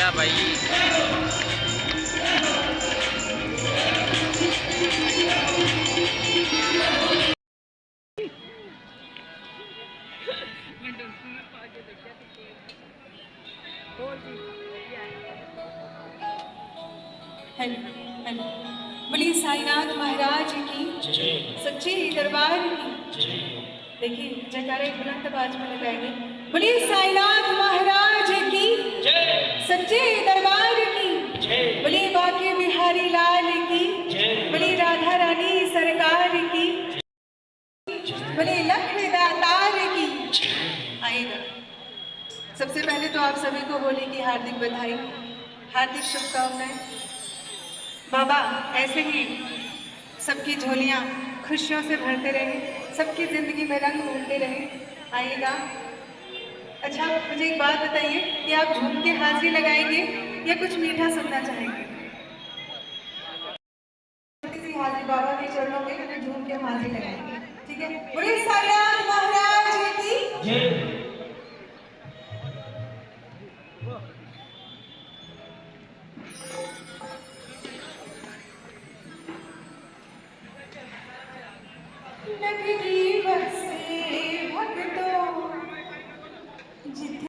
आजा भाई। Hello hello, बोलिए साईनाथ महाराज की सच्चे दरबार की। देखिए जयकारा एक बुलंद आवाज में लगाएंगे। बोलिए साईनाथ महाराज की सच्चे दरबार की। बोलिए बाके बिहारी लाल की। बोलिए राधा रानी सरकार की। बोलिए लक्ष्मी दातार की। आइएगा। सबसे पहले तो आप सभी को होली की हार्दिक बधाई, हार्दिक शुभकामनाएं। बाबा ऐसे ही सबकी झोलियां खुशियों से भरते रहे, सबकी जिंदगी में रंग घूमते रहे। आइएगा। अच्छा मुझे एक बात बताइए कि आप झूम के हाजिरी लगाएंगे या कुछ मीठा सुनना चाहेंगे? हाजिरी बाबा के चरणों में झूम के हाजिरी लगाएंगे, ठीक है? बोलिए साईनाथ महाराज की। नगरी बसे भक्तों जिथे